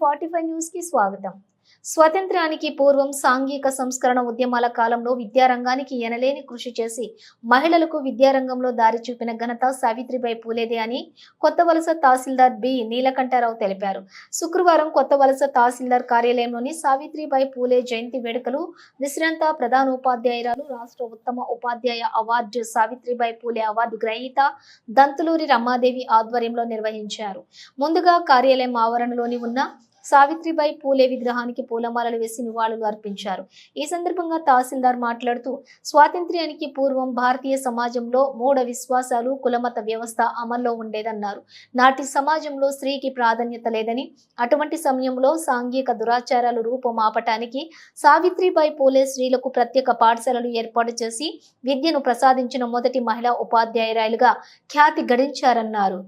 45 news కి స్వాగతం. స్వతంత్రానికి పూర్వం సాంఘిక సంస్కరణ ఉద్యమాల కాలంలో విద్యారంగానికి ఎనలేని కృషి చేసి మహిళలకు విద్యారంగంలో దారి చూపిన ఘనత సావిత్రిబాయి పూలేదే అని కొత్తవలస తహసీల్దార్ బి నీలకంఠరావు తెలిపారు. శుక్రవారం కొత్తవలస తహసీల్దార్ కార్యాలయంలోని సావిత్రిబాయి పూలే జయంతి వేడుకలు విశ్రాంత ప్రధానోపాధ్యాయురాలు రాష్ట్ర ఉత్తమ ఉపాధ్యాయ అవార్డు సావిత్రిబాయి పూలే అవార్డు గ్రహీత దంతులూరి రమాదేవి ఆధ్వర్యంలో నిర్వహించారు. ముందుగా కార్యాలయం ఆవరణలోని ఉన్న సావిత్రిబాయి పూలే విగ్రహానికి పూలమాలలు వేసి నివాళులు అర్పించారు. ఈ సందర్భంగా తహసీల్దార్ మాట్లాడుతూ స్వాతంత్ర్యానికి పూర్వం భారతీయ సమాజంలో మూఢ విశ్వాసాలు కులమత వ్యవస్థ అమల్లో ఉండేదన్నారు. నాటి సమాజంలో స్త్రీకి ప్రాధాన్యత లేదని, అటువంటి సమయంలో సాంఘిక దురాచారాలు రూపుమాపటానికి సావిత్రిబాయి పూలే స్త్రీలకు ప్రత్యేక పాఠశాలలు ఏర్పాటు చేసి విద్యను ప్రసాదించిన మొదటి మహిళా ఉపాధ్యాయురాలుగా ఖ్యాతి గడించారన్నారు.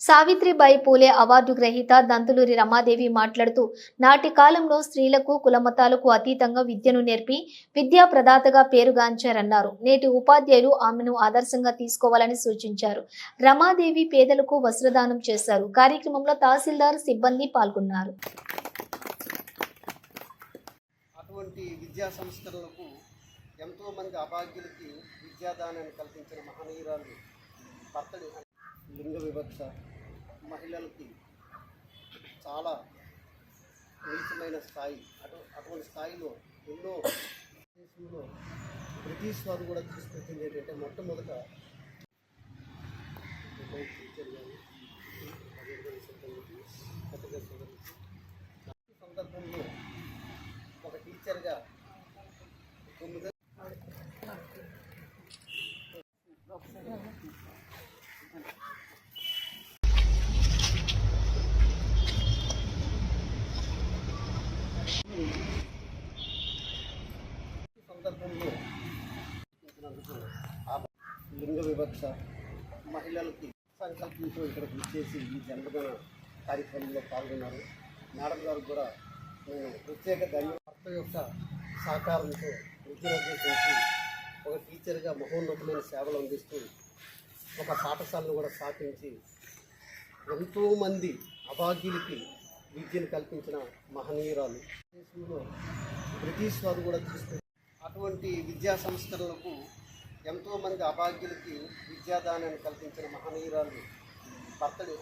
సావిత్రిబాయి పూలే అవార్డు గ్రహీత దంతులూరి రమాదేవి మాట్లాడుతూ నాటి కాలంలో స్త్రీలకు కులమతాలకు అతీతంగా విద్యను నేర్పి విద్యా ప్రదాతగా పేరుగాంచారన్నారు. నేటి ఉపాధ్యాయులు ఆమెను ఆదర్శంగా తీసుకోవాలని సూచించారు. రమాదేవి పేదలకు వస్త్రదానం చేశారు. కార్యక్రమంలో తహసీల్దార్ సిబ్బంది పాల్గొన్నారు. అటువంటి విద్యా సంస్కరణలకు ఎంతో మంది అభాగ్యులకి విద్యాదానాన్ని కల్పించిన మహనీయురాలు భర్తడి లింగ వివక్ష మహిళలకి చాలా నీచమైన స్థాయి. అటువంటి స్థాయిలో ఎన్నో దేశంలో బ్రిటిష్ వారు కూడా తీసుకొచ్చింది ఏంటంటే మొట్టమొదట సందర్భంలో ఒక టీచర్గా లింగ వివక్ష మహిళలకి సంకల్పించు ఇక్కడికి వచ్చేసి ఈ జన్మదిన కార్యక్రమంలో పాల్గొన్నారు. మేడం గారు కూడా నేను ప్రత్యేక భర్త యొక్క సహకారంతో విద్యను అభ్యసించి ఒక టీచర్గా మహోన్నతమైన సేవలు అందిస్తూ ఒక పాఠశాలను కూడా స్థాపించి ఎంతోమంది అభాగ్యులకి విద్యను కల్పించిన మహనీయురాలు. దేశంలో బ్రిటిష్ వారు కూడా తీసుకొచ్చి అటువంటి విద్యా సంస్కరణలకు ఎంతోమంది అభాగ్యులకి విద్యాదానాన్ని కల్పించిన మహనీయురాలు భర్తడి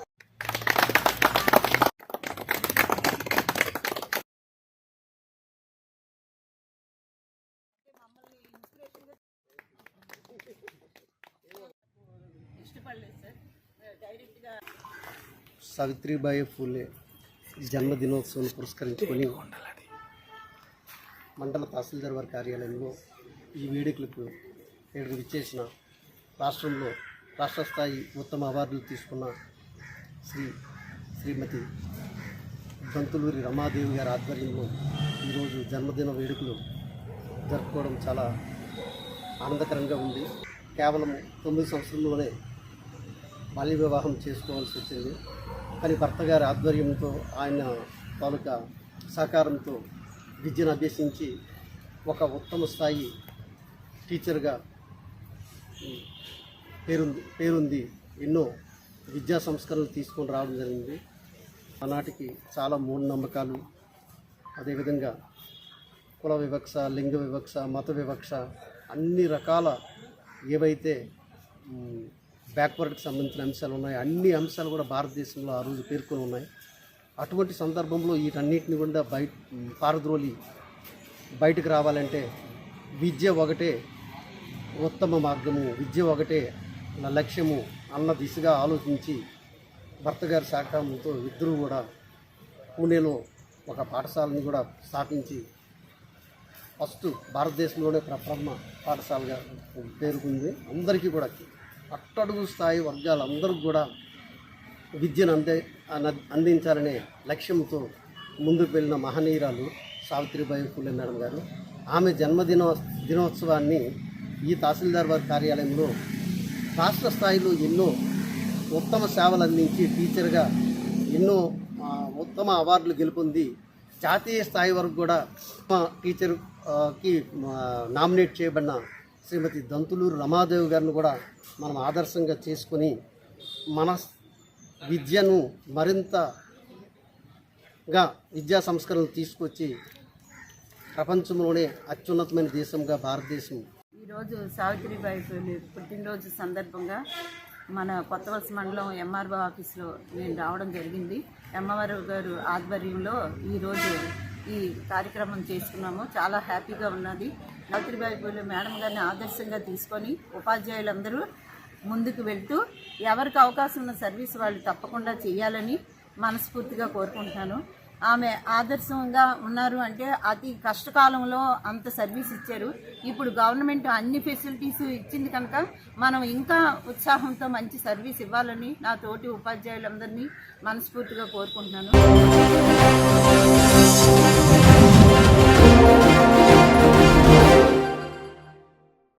సావిత్రిబాయి పూలే జన్మదినోత్సవం పురస్కరించుకొని మండల తహసీల్దార్ వారి కార్యాలయంలో ఈ వేడుకలకు ఇక్కడికి విచ్చేసిన రాష్ట్రంలో రాష్ట్ర స్థాయి ఉత్తమ అవార్డులు తీసుకున్న శ్రీమతి దంతులూరి రమాదేవి గారి ఆధ్వర్యంలో ఈరోజు జన్మదిన వేడుకలు జరుపుకోవడం చాలా ఆనందకరంగా ఉంది. కేవలం 9 సంవత్సరంలోనే బాల్య వివాహం చేసుకోవాల్సి వచ్చింది. కానీ భర్త గారి ఆధ్వర్యంతో ఆయన తాలూకా సహకారంతో విద్యను అభ్యసించి ఒక ఉత్తమ స్థాయి టీచర్గా పేరుంది. ఎన్నో విద్యా సంస్కరణలు తీసుకొని రావడం జరిగింది. ఆనాటికి చాలా మూఢనమ్మకాలు, అదేవిధంగా కుల వివక్ష, లింగ వివక్ష, మత వివక్ష, అన్ని రకాల ఏవైతే బ్యాక్వర్డ్కి సంబంధించిన అంశాలు ఉన్నాయి, అన్ని అంశాలు కూడా భారతదేశంలో ఆ రోజు పేర్కొని ఉన్నాయి. అటువంటి సందర్భంలో వీటన్నిటిని కూడా పారద్రోలి బయటకు రావాలంటే విద్య ఒకటే ఉత్తమ మార్గము, విద్య ఒకటే నా లక్ష్యము అన్న దిశగా ఆలోచించి భర్త గారి సహకారంతో ఇద్దరూ కూడా పూణేలో ఒక పాఠశాలని కూడా స్థాపించి ఫస్ట్ భారతదేశంలోనే ప్రథమ పాఠశాలగా పేరుకుంది. అందరికీ కూడా అట్టడుగు స్థాయి వర్గాలందరికీ కూడా విద్యను అందించాలనే లక్ష్యంతో ముందుకు వెళ్ళిన మహనీయురాలు సావిత్రిబాయి పూలే మేడం గారు. ఆమె దినోత్సవాన్ని ఈ తహసీల్దార్ వారి కార్యాలయంలో రాష్ట్ర స్థాయిలో ఎన్నో ఉత్తమ సేవలు అందించి టీచర్గా ఎన్నో ఉత్తమ అవార్డులు గెలుపొంది జాతీయ స్థాయి వరకు కూడా టీచర్కి నామినేట్ చేయబడిన శ్రీమతి దంతులూరి రమాదేవి గారిని కూడా మనం ఆదర్శంగా చేసుకొని మన విద్యను మరింత గా విద్యా సంస్కరణలు తీసుకొచ్చి ప్రపంచంలోనే అత్యున్నతమైన దేశంగా భారతదేశం ఈరోజు సావిత్రిబాయి పూలే పుట్టినరోజు సందర్భంగా మన కొత్తవలస మండలం ఎంఆర్ఓ ఆఫీస్లో నేను రావడం జరిగింది. ఎంఆర్ఓ గారు ఆధ్వర్యంలో ఈరోజు ఈ కార్యక్రమం చేసుకున్నాము. చాలా హ్యాపీగా ఉన్నది. సావిత్రిబాయి పూలే మేడం గారిని ఆదర్శంగా తీసుకొని ఉపాధ్యాయులందరూ ముందుకు వెళ్తూ ఎవరికి అవకాశం ఉన్న సర్వీస్ వాళ్ళు తప్పకుండా చేయాలని మనస్ఫూర్తిగా కోరుకుంటున్నాను. ఆమె ఆదర్శంగా ఉన్నారు అంటే అతి కష్టకాలంలో అంత సర్వీస్ ఇచ్చారు. ఇప్పుడు గవర్నమెంట్ అన్ని ఫెసిలిటీస్ ఇచ్చింది కనుక మనం ఇంకా ఉత్సాహంతో మంచి సర్వీస్ ఇవ్వాలని నా తోటి ఉపాధ్యాయులందరినీ మనస్ఫూర్తిగా కోరుకుంటున్నాను.